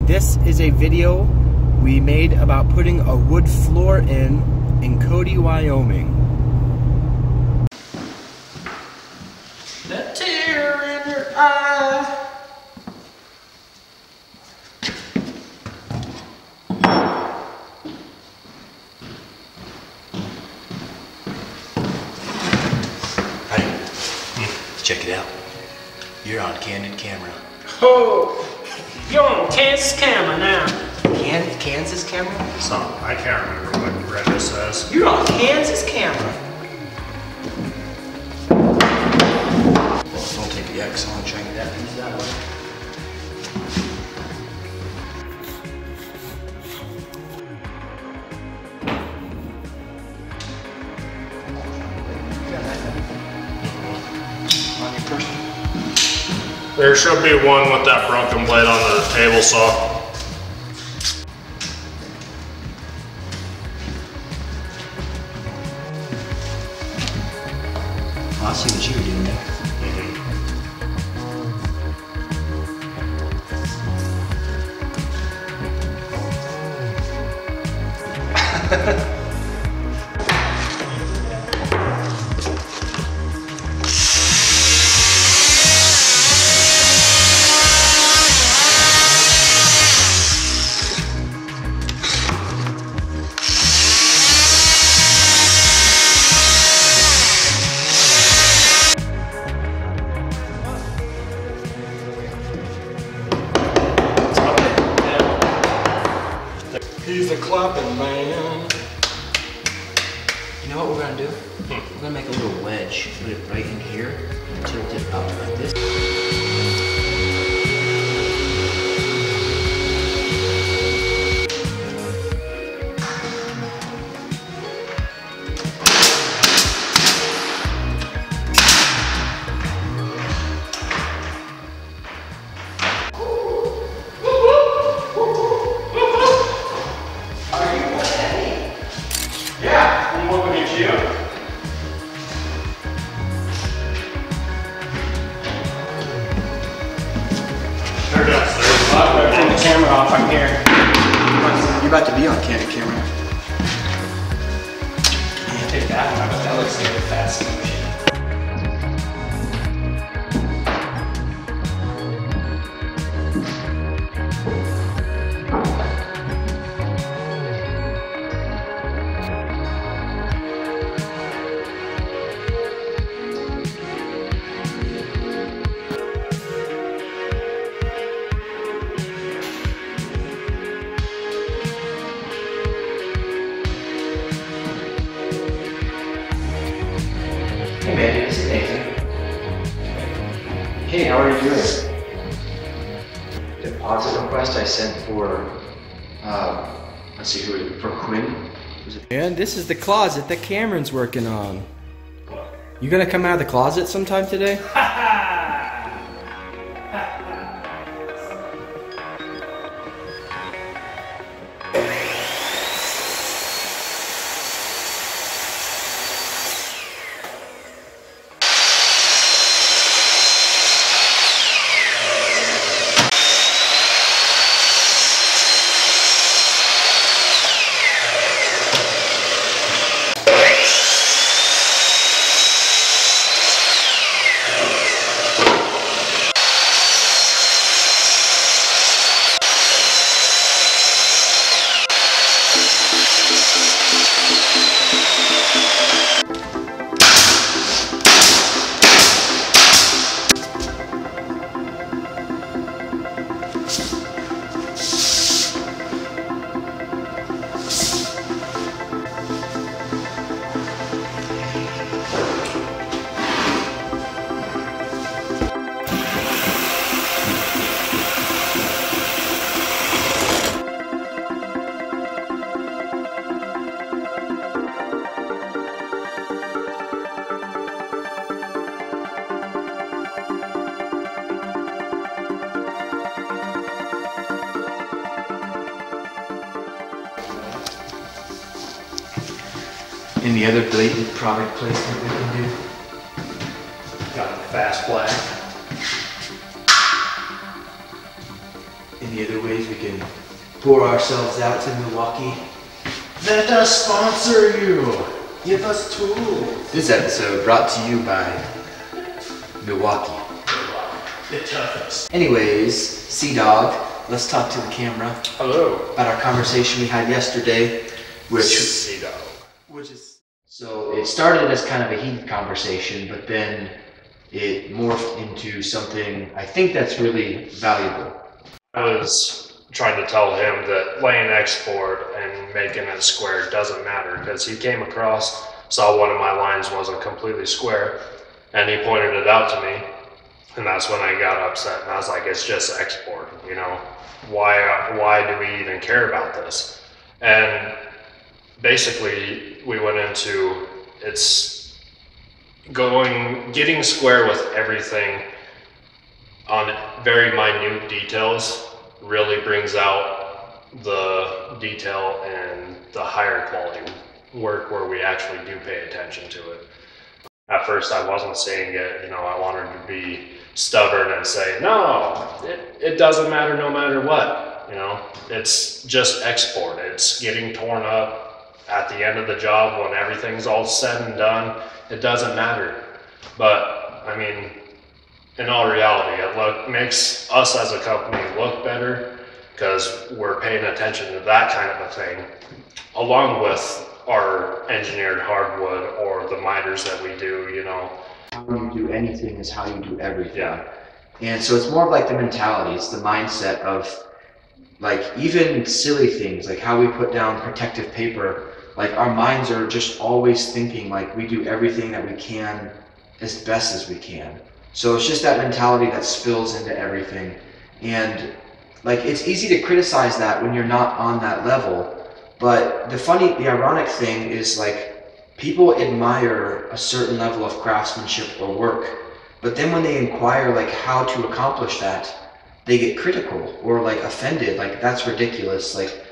This is a video we made about putting a wood floor in Cody, Wyoming. That tear in your eye. Check it out. You're on candid camera. Oh, you're on Kansas camera now. Kansas camera? I can't remember what the record says. You're on Kansas camera. Well, don't take the X on, try and get that piece out of it. There should be one with that broken blade on the table saw. I see what you were doing there. He's a clapping man. You know what we're gonna do? We're gonna make a little wedge. Put it right in here and tilt it up like this. Turn the camera off, I'm here. You're about to be on candid camera. Take that one, I bet that looks like a fast motion. Hey Mandy, this is Nathan. Hey, how are you doing? Deposit request I sent for, let's see who, for Quinn. And this is the closet that Cameron's working on. You gonna come out of the closet sometime today? Any other blatant product placement we can do? Got a fast black. Any Any other ways we can pour ourselves out to Milwaukee? Let us sponsor you. Give us tools. This episode brought to you by Milwaukee. The toughest. Anyways, Sea-Dog, let's talk to the camera Hello. about our conversation we had yesterday, Sea-Dog. So it started as kind of a heated conversation, but then it morphed into something I think that's really valuable. I was trying to tell him that laying export and making it square doesn't matter, because he came across, saw one of my lines wasn't completely square, and he pointed it out to me, and that's when I got upset, and I was like, it's just export, you know, why do we even care about this? And basically we went into, it's getting square with everything on very minute details really brings out the detail and the higher quality work where we actually do pay attention to it. At first I wasn't saying it, you know, I wanted to be stubborn and say, no, it doesn't matter no matter what, you know, it's just export. It's getting torn up at the end of the job when everything's all said and done. It doesn't matter. But I mean, in all reality, it makes us as a company look better because we're paying attention to that kind of a thing, along with our engineered hardwood or the miters that we do, you know. How you do anything is how you do everything. Yeah. And so it's more of like the mentality, it's the mindset of like even silly things, like how we put down protective paper. Like our minds are just always thinking like we do everything that we can as best as we can. So it's just that mentality that spills into everything. And like it's easy to criticize that when you're not on that level. But the ironic thing is like people admire a certain level of craftsmanship or work, but then when they inquire like how to accomplish that, they get critical or like offended, like that's ridiculous, like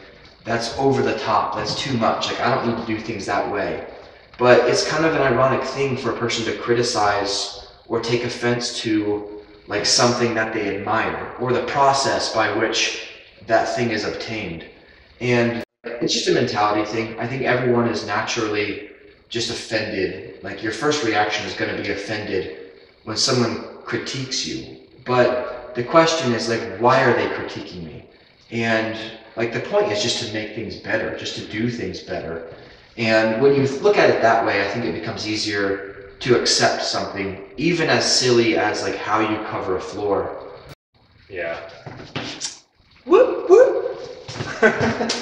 that's over the top, that's too much, like I don't need to do things that way. But it's kind of an ironic thing for a person to criticize or take offense to like something that they admire or the process by which that thing is obtained. And it's just a mentality thing. I think everyone is naturally just offended. Like your first reaction is going to be offended when someone critiques you. But the question is like, why are they critiquing me? And like the point is just to make things better, just to do things better. And when you look at it that way, I think it becomes easier to accept something, even as silly as like how you cover a floor. Yeah. Whoop, whoop.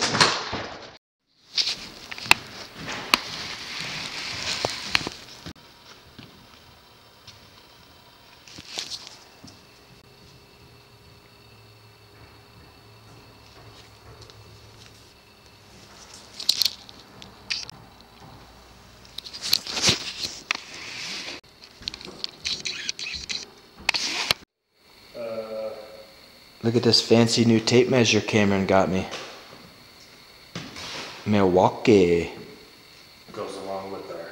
Look at this fancy new tape measure Cameron got me. Milwaukee. Goes along with our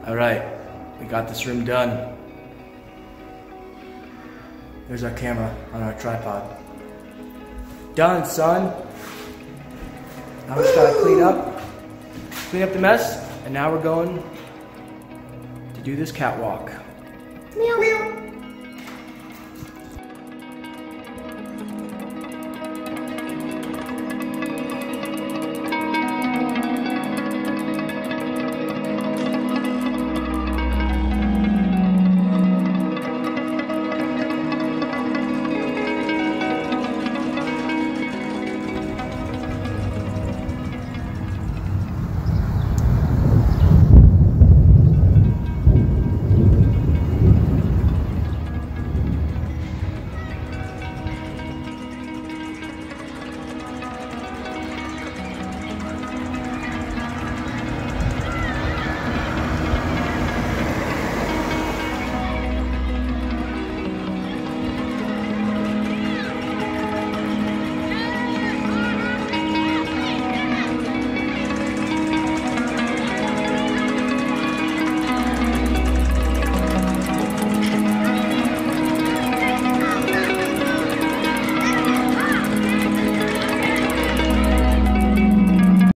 All right, we got this room done. There's our camera on our tripod. Done, son. Now we just gotta clean up the mess, and now we're going to do this catwalk. Meow, meow.